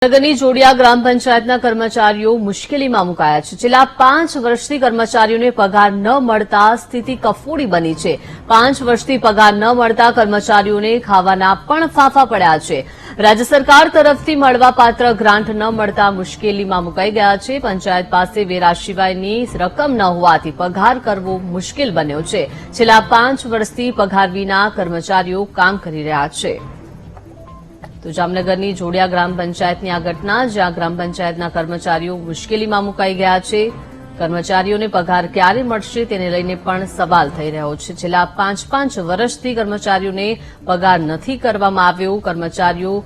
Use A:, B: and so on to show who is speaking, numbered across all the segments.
A: નગરની જોડિયા ગ્રામ પંચાયતના કર્મચારીઓ મુશ્કેલીમાં મુકાયા છે। છેલ્લા 5 વર્ષથી કર્મચારીઓને પગાર ન મળતા સ્થિતિ કફોડી બની છે। 5 વર્ષથી પગાર ન મળતા કર્મચારીઓને ખાવાના પણ ફાંફા પડ્યા છે। રાજ્ય સરકાર તરફથી મળવાપાત્ર ગ્રાન્ટ ન મળતા મુશ્કેલીમાં મુકાઈ ગયા છે। પંચાયત પાસે વેરા સિવાયની રકમ ન હોવાથી પગાર કરવો મુશ્કેલ બન્યો છે। છેલ્લા 5 વર્ષથી પગાર વિના કર્મચારીઓ કામ કરી રહ્યા છે। તો જામનગરની જોડિયા ગ્રામ પંચાયતની આ ઘટના, જ્યાં ગ્રામ પંચાયતના કર્મચારીઓ મુશ્કેલીમાં મુકાઈ ગયા છે। કર્મચારીઓને પગાર ક્યારે મળશે તેને લઈને પણ સવાલ થઈ રહ્યો છે। છેલ્લા 5 વર્ષથી કર્મચારીઓને પગાર નથી કરવામાં આવ્યો। કર્મચારીઓ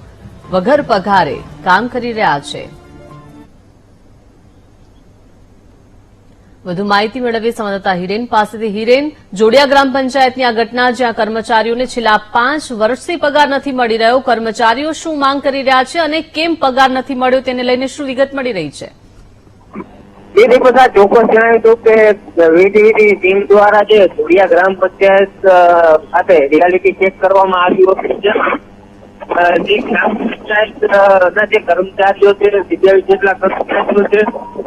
A: વગર પગારે કામ કરી રહ્યા છે। વધુ માહિતી મેળવીએ સંવાદદાતા હિરેન પાસેથી। હિરેન, જોડિયા ગ્રામ પંચાયતની આ ઘટના, જ્યાં કર્મચારીઓને છેલ્લા 5 વર્ષથી પગાર નથી મળી રહ્યો, કર્મચારીઓ શું માંગ કરી રહ્યા છે અને કેમ પગાર નથી મળ્યો તેને લઈને શું વિગત મળી રહી છે?
B: એ બધા ચોક્કસ જણાવ્યું હતું કે વીટીવીટી ટીમ દ્વારા જે જોડિયા ગ્રામ પંચાયત ખાતે રિયાલિટી ચેક કરવામાં આવ્યું હતું, જે ગ્રામ પંચાયતના જે કર્મચારીઓ છે, 27 જેટલા કર્મચારીઓ છે,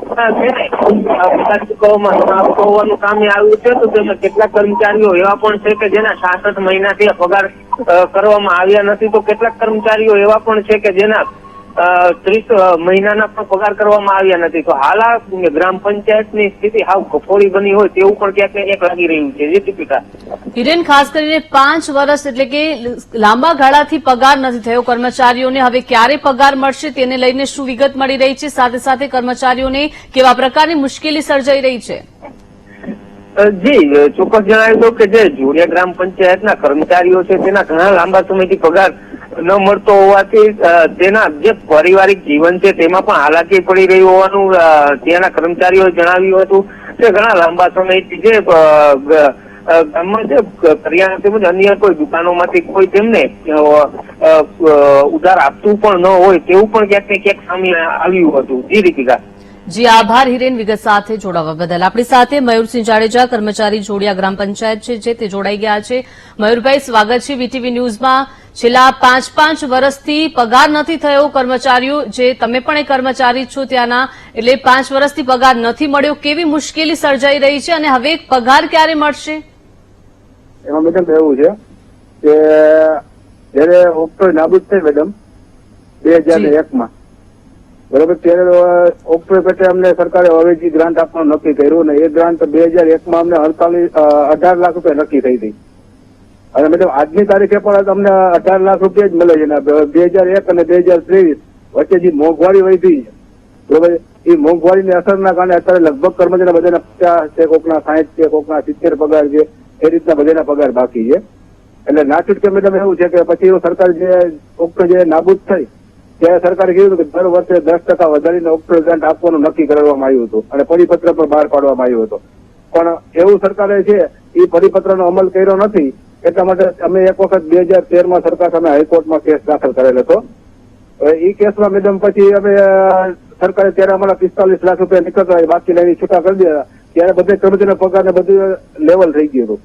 B: પગાર ચૂકવવામાં આવતો હોવાનું સામે આવ્યું છે। તો તેમાં કેટલાક કર્મચારીઓ એવા પણ છે કે જેના 66 મહિનાથી પગાર કરવામાં આવ્યા નથી, તો કેટલાક કર્મચારીઓ એવા પણ છે કે જેના 30 મહિનાના પણ પગાર કરવામાં આવ્યા નથી। તો હાલ આ ગ્રામ પંચાયતની સ્થિતિ હાવ કફોડી બની હોય તેવું પણ ક્યાંક ને ક્યાંક લાગી રહ્યું છે। જે દીપિકા,
A: હિરેન, ખાસ કરીને 5 વર્ષ એટલે કે લાંબા ગાળાથી પગાર નથી થયો કર્મચારીઓને, હવે ક્યારે પગાર મળશે તેને લઈને શું વિગત મળી રહી છે? સાથે સાથે કર્મચારીઓને કેવા પ્રકારની મુશ્કેલી સર્જાઈ રહી છે?
B: જી ચોક્કસ જણાવ્યું હતું કે જે જોડિયા ગ્રામ પંચાયતના કર્મચારીઓ છે તેના ઘણા લાંબા સમયથી પગાર ન મળતો હોવાથી તેના જે પારિવારિક જીવન છે તેમાં પણ હાલાકી પડી રહી હોવાનું ત્યાંના કર્મચારીઓએ જણાવ્યું હતું કે ઘણા લાંબા સમયથી જે ગામમાં જે કરિયાણા તેમજ અન્ય કોઈ દુકાનોમાંથી કોઈ તેમને ઉધાર આપતું પણ ન હોય તેવું પણ ક્યાંક ને ક્યાંક સામે આવ્યું હતું। જી દીપિકા।
A: જી આભાર હિરેન, વિગત સાથે જોડાવા બદલ। આપણી સાથે મયુરસિંહ જાડેજા, કર્મચારી જોડિયા ગ્રામ પંચાયત છે તે જોડાઈ ગયા છે। મયુરભાઈ, સ્વાગત છે વીટીવી ન્યૂઝમાં। છેલ્લા 5 વર્ષથી પગાર નથી થયો કર્મચારીઓ, જે તમે પણ એક કર્મચારી છો ત્યાંના, એટલે 5 વર્ષથી પગાર નથી મળ્યો, કેવી મુશ્કેલી સર્જાઈ રહી છે અને હવે પગાર ક્યારે મળશે?
C: એમાં મેડમ એવું છે કે જયારે ઓક્ટોબર નાબૂદ થઈ મેડમ 2001માં, બરોબર, ત્યારે ઓક્ટોબર પેટે અમને સરકારે અવેજી ગ્રાન્ટ આપવાનું નક્કી કર્યું અને એ ગ્રાન્ટ 2001માં અમને 18 લાખ રૂપિયા નક્કી થઈ હતી। અને મેડમ આજની તારીખે પણ અમને 18 લાખ રૂપિયા જ મળે છે। 2001 અને 2023 વચ્ચે જે મોંઘવારી વધી છે, બરોબર, એ મોંઘવારીની અસરના કારણે અત્યારે લગભગ કર્મચારીના બધાના 50 છે, કોકના 60 છે, કોકના 70 પગાર છે, એ રીતના બધાના પગાર બાકી છે। એટલે ના છૂટકે મેડમ એવું છે કે પછી સરકાર જે ઓક્ટોબર જે નાબૂદ થઈ ત્યારે સરકારે કીધું કે દર વર્ષે 10% વધારીને ઓક્ટોબર ગ્રાન્ટ આપવાનું નક્કી કરવામાં આવ્યું હતું અને પરિપત્ર પણ બહાર પાડવામાં આવ્યો હતો, પણ એવું સરકારે છે એ પરિપત્રનો અમલ કર્યો નથી। એટલા માટે અમે એક વખત 2013માં સરકાર સામે હાઈકોર્ટમાં કેસ દાખલ કરેલ હતો। એ કેસમાં મેડમ પછી અમે સરકારે ત્યારે અમારા 45 લાખ રૂપિયા નીકળતા બાકી લઈને છૂટા કરી દીધા, ત્યારે બધા કર્મચારીના પગાર ને બધું લેવલ થઈ ગયું હતું।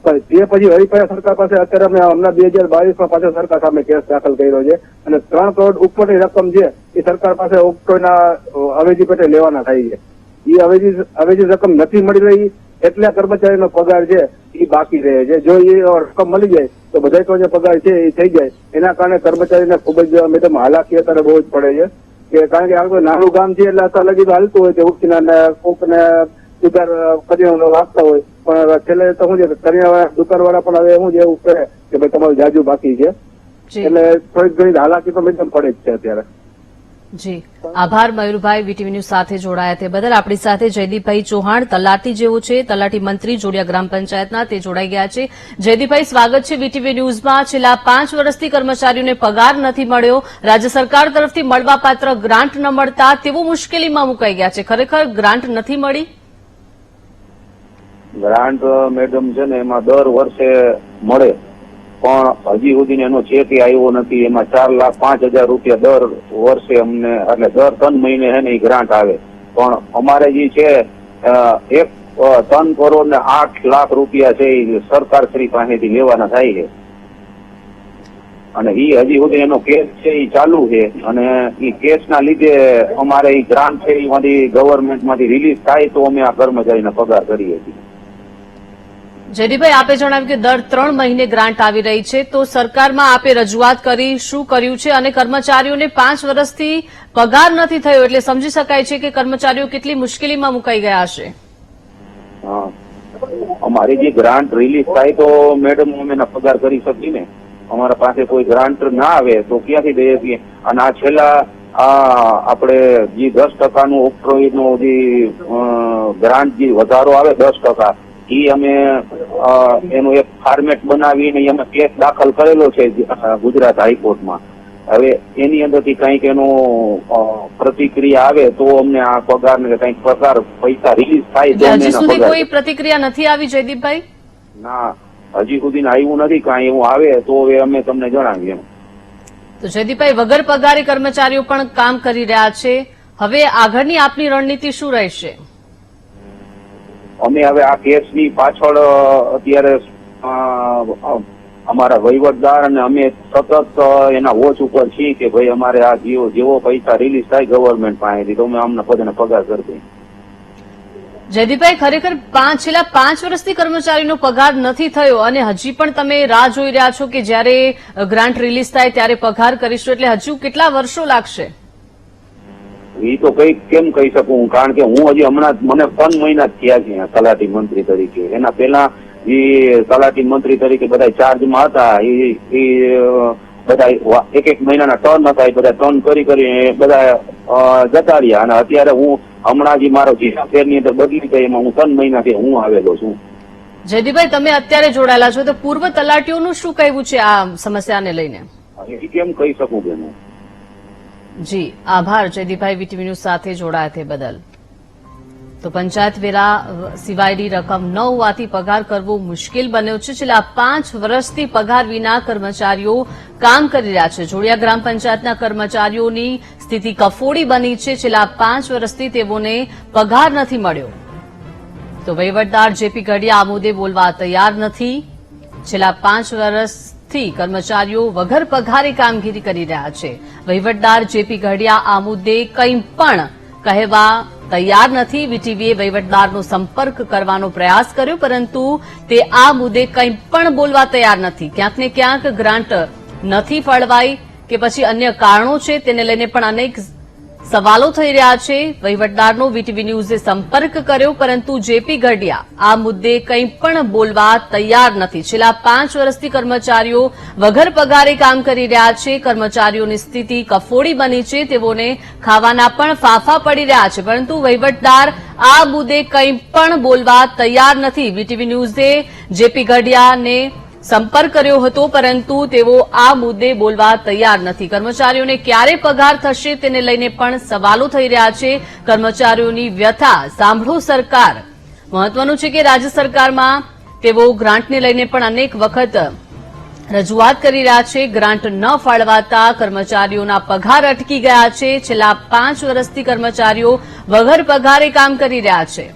C: પણ તે પછી હરીફાઈ સરકાર પાસે અત્યારે અમે હમણાં 2022માં પાછો સરકાર સામે કેસ દાખલ કર્યો છે અને 3 કરોડ ઉપરની રકમ છે એ સરકાર પાસે ઓક્ટોબરના અવેજી પેટે લેવાના થાય છે। એ અવેજી રકમ નથી મળી રહી એટલે કર્મચારીનો પગાર છે એ બાકી રહે છે। જો એ રકમ મળી જાય તો બધા જે પગાર છે એ થઈ જાય। એના કારણે કર્મચારીને ખૂબ જ મેડમ હાલાકી અત્યારે બહુ જ પડે છે કે કારણ કે આ કોઈ નાનું ગામ છે એટલે અત્યારે લગી હાલતું હોય કે ઉઠીને કોકને ઉધાર કરિયાણું રાખતા હોય, પણ છેલ્લે તો શું છે કરિયાણા દુકાનવાળા પણ હવે શું છે એવું કરે કે ભાઈ તમારું જાજુ બાકી છે, એટલે થોડીક ઘણી હાલાકી તો મેડમ પડે જ છે અત્યારે।
A: જી આભાર મયુરભાઈ, વીટીવી ન્યૂઝ સાથે જોડાયા તે બદલ। આપણી સાથે જયદીપભાઈ ચૌહાણ, તલાટી જેવો છે, તલાટી મંત્રી જોડિયા ગ્રામ પંચાયતના, તે જોડાઈ ગયા છે। જયદીપભાઈ, સ્વાગત છે વીટીવી ન્યૂઝમાં। છેલ્લા 5 વર્ષથી કર્મચારીઓને પગાર નથી મળ્યો, રાજ્ય સરકાર તરફથી મળવાપાત્ર ગ્રાન્ટ ન મળતા તેઓ મુશ્કેલીમાં મુકાઈ ગયા છે, ખરેખર ગ્રાન્ટ નથી મળી?
D: ગ્રાન્ટ મેડમ છે ને એમાં દર વર્ષે મળે પણ હજી સુધી એનો ચેક આવ્યો નથી। એમાં 4,05,000 રૂપિયા દર વર્ષે અમને, એટલે દર 3 મહિને છે ને એ ગ્રાન્ટ આવે, પણ અમારે જે છે 3 કરોડ ને 8 લાખ રૂપિયા છે એ સરકાર શ્રી પાસેથી લેવાના થાય છે। અને એ હજી સુધી એનો કેસ છે એ ચાલુ છે અને એ કેસના લીધે અમારે એ ગ્રાન્ટ છે એમાંથી ગવર્મેન્ટમાંથી રિલીઝ થાય તો અમે આ કર્મચારીને પગાર કરીએ છીએ.
A: જયદીપભાઈ, આપે જણાવ્યું કે દર 3 મહિને ગ્રાન્ટ આવી રહી છે, તો સરકારમાં આપે રજૂઆત કરી, શું કર્યું છે? અને કર્મચારીઓને 5 વર્ષથી પગાર નથી થયો, એટલે સમજી શકાય છે કે કર્મચારીઓ કેટલી મુશ્કેલીમાં મુકાઈ ગયા હશે.
D: હા, અમારી જે ગ્રાન્ટ રિલીઝ થાય તો મેડમ અમે એના પગાર કરી શકીએ ને. અમારા પાસે કોઈ ગ્રાન્ટ ના આવે તો ક્યાંથી દઈએ છીએ? અને આ છેલ્લા આપણે જે 10%નું ઓક્ટ્રોઈડનો જે ગ્રાન્ટ જે વધારો આવે 10%, એ અમે એનું એક ફોર્મેટ બનાવીને અમે કેસ દાખલ કરેલો છે ગુજરાત હાઈકોર્ટમાં. હવે એની અંદરથી કંઈક એનું પ્રતિક્રિયા આવે તો અમને આ પગાર ને કંઈક પગાર પૈસા રિલીઝ થાય તો
A: હજી સુધી કોઈ પ્રતિક્રિયા નથી આવી જયદીપભાઈ?
D: ના, હજી સુધી આવ્યું નથી. કાંઈ એવું આવે તો હવે અમે તમને જણાવીએ.
A: તો જયદીપભાઈ, વગર પગારે કર્મચારીઓ પણ કામ કરી રહ્યા છે. હવે આગળની આપની રણનીતિ શું રહેશે?
D: અમે હવે આ કેસની પાછળ અત્યારે અમારા વહીવટદાર અને અમે સતત એના વોચ ઉપર છીએ કે ભાઈ અમારે આ જેવો પૈસા રિલીઝ થાય ગવર્મેન્ટ પાસેથી તો અમે અમને બધાને પગાર કરી દઈએ.
A: જયદીપભાઈ, ખરેખર છેલ્લા 5 વર્ષથી કર્મચારીનો પગાર નથી થયો અને હજી પણ તમે રાહ જોઈ રહ્યા છો કે જ્યારે ગ્રાન્ટ રિલીઝ થાય ત્યારે પગાર કરીશું, એટલે હજુ કેટલા વર્ષો લાગશે?
D: એ તો કેમ કહી શકું, કારણ કે હું હજી હમણાં મને 3 મહિના થયા છે તલાટી મંત્રી તરીકે. એના પહેલા જે તલાટી મંત્રી તરીકે બધા ચાર્જમાં હતા એ બધા એક મહિનાના ટર્ન હતા, એ બધા ટર્ન કરી બધા જતા રહ્યા. અને અત્યારે હું હમણાં જે મારો જિલ્લા શહેરની અંદર બદલી ગઈ એમાં હું 3 મહિનાથી હું આવેલો છું.
A: જયદીપભાઈ, તમે અત્યારે જોડાયેલા છો, તો પૂર્વ તલાટીઓનું શું કહેવું છે આ સમસ્યાને લઈને?
D: એ કેમ કહી શકું બેન?
A: જી આભાર જયદીપભાઈ, વીટીવી ન્યૂઝ સાથે જોડાયા તે બદલ. તો પંચાયત વેરા સિવાયની રકમ ન હોવાથી પગાર કરવો મુશ્કેલ બન્યો છે. છેલ્લા 5 વર્ષથી પગાર વિના કર્મચારીઓ કામ કરી રહ્યા છે. જોડિયા ગ્રામ પંચાયતના કર્મચારીઓની સ્થિતિ કફોડી બની છે. છેલ્લા 5 વર્ષથી તેઓને પગાર નથી મળ્યો. તો વહીવટદાર જેપી ગઢિયા આ મુદ્દે બોલવા તૈયાર નથી. છેલ્લા 5 વર્ષથી કર્મચારીઓ વગર પગારે કામગીરી કરી રહ્યા છે. વહીવટદાર જેપી ગઢિયા આ મુદ્દે કંઈ પણ કહેવા તૈયાર નથી. વીટીવીએ વહીવટદારનો સંપર્ક કરવાનો પ્રયાસ કર્યો, પરંતુ તે આ મુદ્દે કંઈ પણ બોલવા તૈયાર નથી. ક્યાંક ને ક્યાંક ગ્રાન્ટ નથી ફળવાઈ કે પછી અન્ય કારણો છે, તેને લઈને પણ અનેક સવાલો થઈ રહ્યા છે. વહીવટદારનો વીટીવી ન્યૂઝે સંપર્ક કર્યો, પરંતુ જેપી ગઢિયા આ મુદ્દે કંઈ પણ બોલવા તૈયાર નથી. છેલ્લા 5 વર્ષથી કર્મચારીઓ વગર પગારે કામ કરી રહ્યા છે. કર્મચારીઓની સ્થિતિ કફોડી બની છે. તેઓને ખાવાના પણ ફાંફા પડી રહ્યા છે, પરંતુ વહીવટદાર આ મુદ્દે કંઈ પણ બોલવા તૈયાર નથી. વીટીવી ન્યૂઝે જેપી ગઢિયાને સંપર્ક કર્યો હતો, પરંતુ તેઓ આ મુદ્દે બોલવા તૈયાર નથી. કર્મચારીઓને ક્યારે પગાર થશે તેને લઈને પણ સવાલો થઈ રહ્યા છે. કર્મચારીઓની વ્યથા સાંભળો સરકાર. મહત્વનું છે કે રાજ્ય સરકારમાં તેઓ ગ્રાન્ટને લઈને પણ અનેક વખત રજૂઆત કરી રહ્યા છે. ગ્રાન્ટ ન ફાળવાતા કર્મચારીઓના પગાર અટકી ગયા છે. છેલ્લા 5 વર્ષથી કર્મચારીઓ વગર પગારે કામ કરી રહ્યા છે.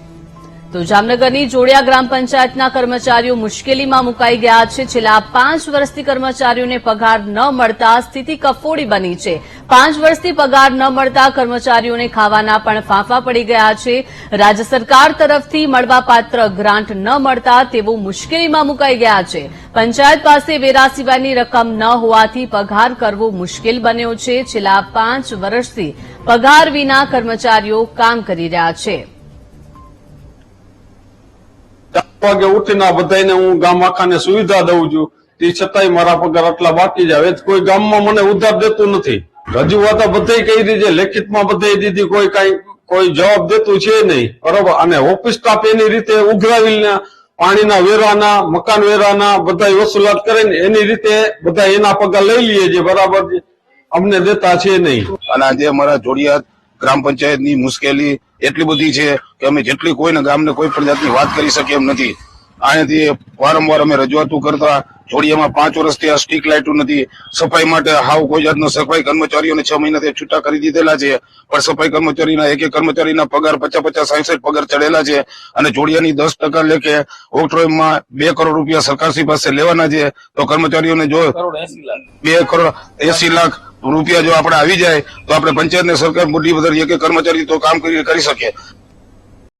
A: તો જામનગરની જોડિયા ગ્રામ પંચાયતના કર્મચારીઓ મુશ્કેલીમાં મુકાઈ ગયા છે. છેલ્લા 5 વર્ષથી કર્મચારીઓને પગાર ન મળતા સ્થિતિ કફોડી બની છે. 5 વર્ષથી પગાર ન મળતા કર્મચારીઓને ખાવાના પણ ફાંફા પડી ગયા છે. રાજ્ય સરકાર તરફથી મળવાપાત્ર ગ્રાન્ટ ન મળતા તેઓ મુશ્કેલીમાં મુકાઈ ગયા છે. પંચાયત પાસે વેરા સિવાયની રકમ ન હોવાથી પગાર કરવો મુશ્કેલ બન્યો છે. છેલ્લા 5 વર્ષથી પગાર વિના કર્મચારીઓ કામ કરી રહ્યા છે.
E: વાગે ઉઠીને બધાને હું ગામ આખાને સુવિધા દઉં છું, તે છતાંય મારા પગાર આટલા બાકી જ આવે. કોઈ ગામમાં મને ઉધાર દેતું નથી. રજૂઆત બધાય કરી છે, લેખિતમાં બધાય દીધી, કોઈ જવાબ દેતું છે નહીં. બરોબર. અને ઓફિસ સ્ટાફ એની રીતે ઉઘરાવીને પાણીના વેરાના, મકાન વેરાના બધા વસૂલાત કરે ને એની રીતે બધા એના પગાર લઈ લઈએ છે. બરાબર છે, અમને દેતા છે નહીં.
F: અને આજે અમારા જોડિયા ગ્રામ પંચાયતની મુશ્કેલી એટલી બધી છે કે અમે જેટલી કોઈને ગામને કોઈ પણ જાતની વાત કરી શકીએ એમ નથી. અહીંયાથી વારંવાર અમે રજૂઆતો કરતા જોડિયામાં 5 વર્ષથી આ સ્ટ્રીટ લાઇટો નથી. સફાઈ માટે હાવ કોઈ જાતનો સફાઈ કર્મચારીઓને 6 મહિનાથી છૂટા કરી દીધેલા છે, પણ સફાઈ કર્મચારીના એક કર્મચારીના પગાર 50-50, 60 પગાર ચડેલા છે. અને જોડિયાની 10% લેખે ઓક્ટોબરમાં 2 કરોડ રૂપિયા સરકારશ્રી પાસે લેવાના છે. તો કર્મચારીઓને જો 2 કરોડ 80 લાખ રૂપિયા જો આપણે આવી જાય તો આપણે પંચાયતને સરકાર મોટી વધારી કે કર્મચારી તો કામ કરી શકે.